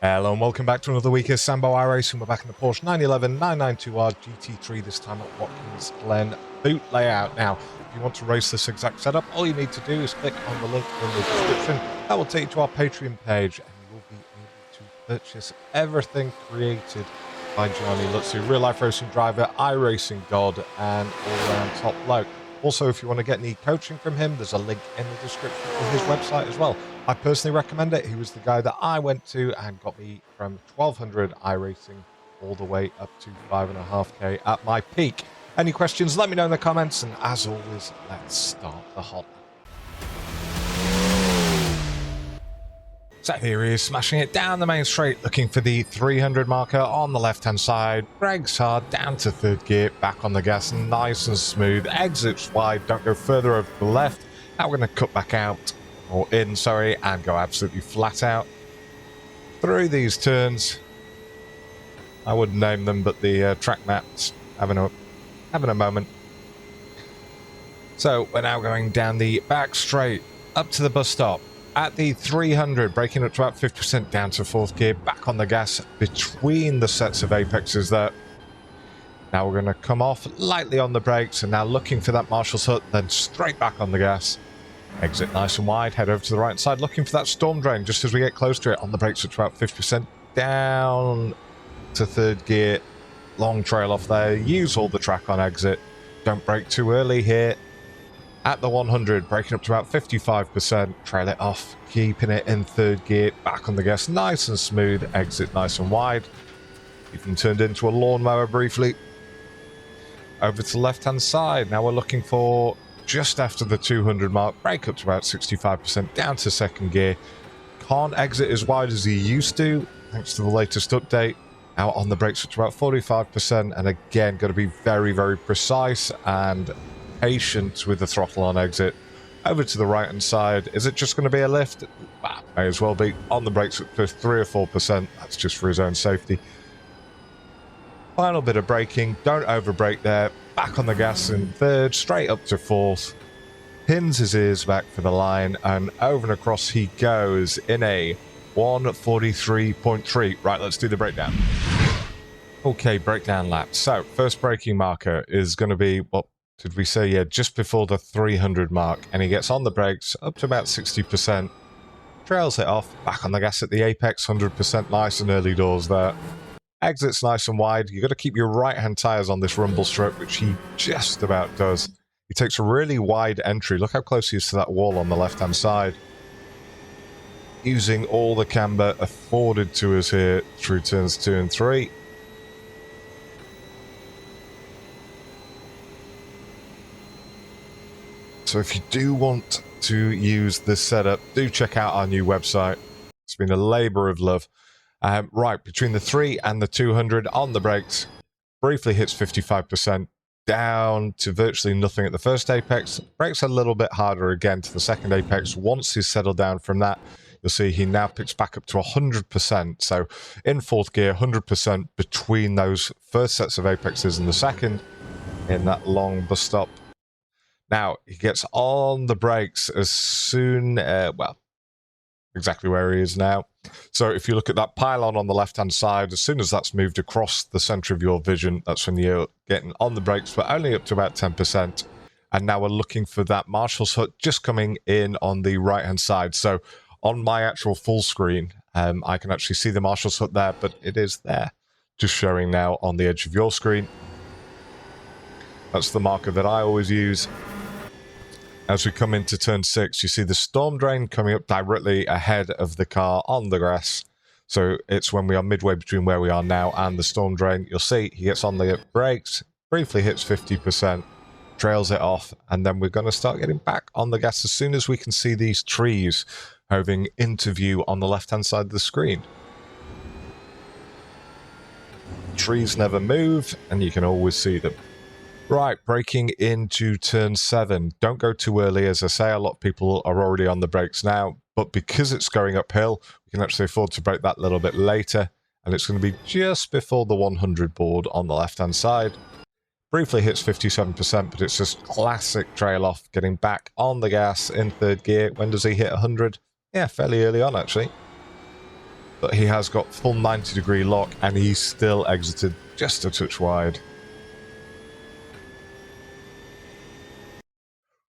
Hello and welcome back to another week of Sambo iRacing. We're back in the Porsche 911 992R GT3, this time at Watkins Glen Boot layout. Now, if you want to race this exact setup, all you need to do is click on the link in the description. That will take you to our Patreon page and you will be able to purchase everything created by Gianni Lutzu, real-life racing driver, iRacing god, and all-round top bloke. Also, if you want to get any coaching from him, there's a link in the description for his website as well. I personally recommend it. He was the guy that I went to and got me from 1200 iRating all the way up to 5.5k at my peak. Any questions, let me know in the comments. And as always, let's start the hot lap. So here he is, smashing it down the main straight, looking for the 300 marker on the left-hand side. Brakes hard, down to third gear, back on the gas, nice and smooth. Exits wide, don't go further over to the left. Now we're going to cut back out, or in, sorry, and go absolutely flat out. Through these turns, I wouldn't name them, but the track maps having a moment. So we're now going down the back straight, up to the bus stop. At the 300, braking up to about 50% down to fourth gear, back on the gas between the sets of apexes there. Now we're going to come off lightly on the brakes and now looking for that Marshall's hut, then straight back on the gas. Exit nice and wide, head over to the right side, looking for that storm drain just as we get close to it. On the brakes up to about 50%, down to third gear, long trail off there, use all the track on exit. Don't brake too early here. At the 100, braking up to about 55%, trail it off, keeping it in third gear, back on the gas, nice and smooth, exit nice and wide. Even turned into a lawnmower briefly. Over to the left-hand side, now we're looking for just after the 200 mark, brake up to about 65%, down to second gear. Can't exit as wide as he used to, thanks to the latest update. Now on the brakes up to about 45%, and again, got to be very, very precise and patient with the throttle on exit. Over to the right hand side, is it just going to be a lift? Bah, may as well be. On the brakes up to 3 or 4%, that's just for his own safety. Final bit of braking, don't over brake there, back on the gas in third, straight up to fourth, pins his ears back for the line, and over and across he goes in a 143.3. Right, let's do the breakdown. Okay, breakdown lap. So first braking marker is going to be, what did we say? Yeah, just before the 300 mark, and he gets on the brakes up to about 60%, trails it off, back on the gas at the apex, 100% nice and early doors there. Exits nice and wide. You've got to keep your right-hand tyres on this rumble strip, which he just about does. He takes a really wide entry. Look how close he is to that wall on the left-hand side. Using all the camber afforded to us here through turns 2 and 3. So if you do want to use this setup, do check out our new website. It's been a labour of love. Right, between the 3 and the 200 on the brakes, briefly hits 55%, down to virtually nothing at the first apex. Brakes a little bit harder again to the second apex. Once he's settled down from that, you'll see he now picks back up to 100%. So in fourth gear, 100% between those first sets of apexes and the second in that long bus stop. Now, he gets on the brakes as soon, well, exactly where he is now. So if you look at that pylon on the left-hand side, as soon as that's moved across the center of your vision, that's when you're getting on the brakes, but only up to about 10%. And now we're looking for that Marshall's hut just coming in on the right-hand side. So on my actual full screen, I can actually see the Marshall's hut there, but it is there, just showing now on the edge of your screen. That's the marker that I always use. As we come into turn 6, you see the storm drain coming up directly ahead of the car on the grass. So it's when we are midway between where we are now and the storm drain. You'll see he gets on the brakes, briefly hits 50%, trails it off, and then we're going to start getting back on the gas as soon as we can see these trees hovering into view on the left-hand side of the screen. Trees never move, and you can always see them. Right, braking into turn 7. Don't go too early. As I say, a lot of people are already on the brakes now, but because it's going uphill, we can actually afford to brake that little bit later, and it's going to be just before the 100 board on the left-hand side. Briefly hits 57%, but it's just classic trail off, getting back on the gas in third gear. When does he hit 100? Yeah, fairly early on, actually. but he has got full 90-degree lock, and he's still exited just a touch wide.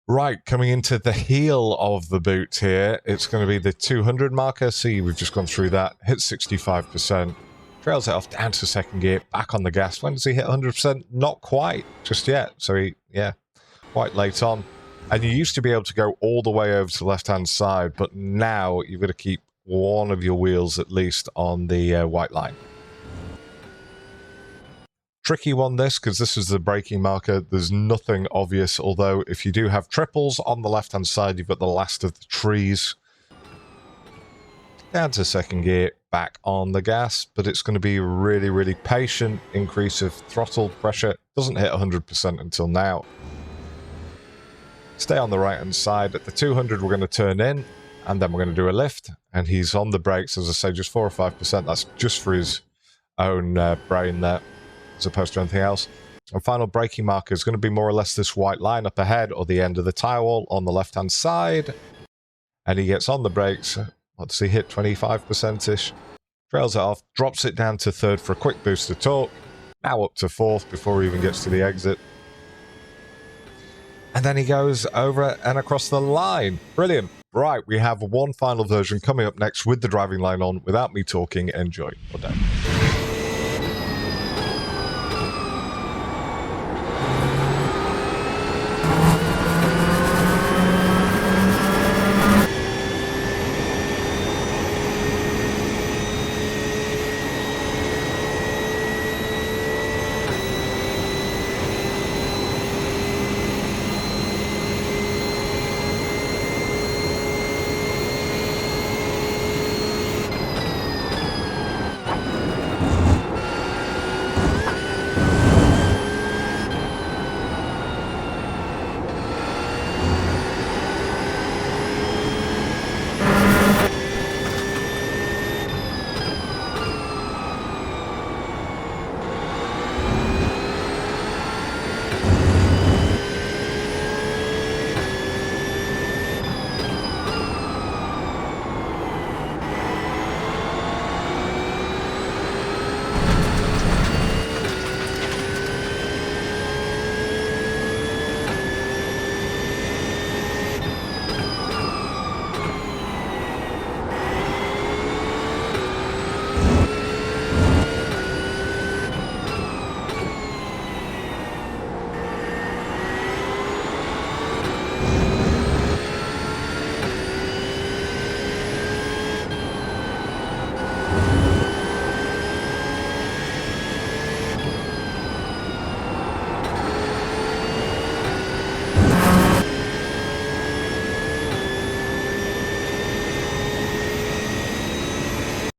Right, coming into the heel of the boot here, it's going to be the 200 marker. See, we've just gone through that, hit 65%, trails it off down to second gear, back on the gas. When does he hit 100%? Not quite, just yet. So he, yeah, quite late on. And you used to be able to go all the way over to the left-hand side, but now you've got to keep one of your wheels at least on the white line. Tricky one this, because this is the braking marker. There's nothing obvious, although if you do have triples on the left-hand side, you've got the last of the trees. Down to second gear, back on the gas, but it's going to be really, really patient increase of throttle pressure. Doesn't hit 100% until now. Stay on the right-hand side. At the 200, we're going to turn in, and then we're going to do a lift, and he's on the brakes, as I say, just 4 or 5%. That's just for his own brain there, as opposed to anything else. And final braking marker is going to be more or less this white line up ahead, or the end of the tire wall on the left-hand side. And he gets on the brakes. What does he hit? 25%-ish. Trails it off, drops it down to third for a quick boost of torque. Now up to fourth before he even gets to the exit. And then he goes over and across the line. Brilliant. Right, we have one final version coming up next with the driving line on. Without me talking, enjoy your day.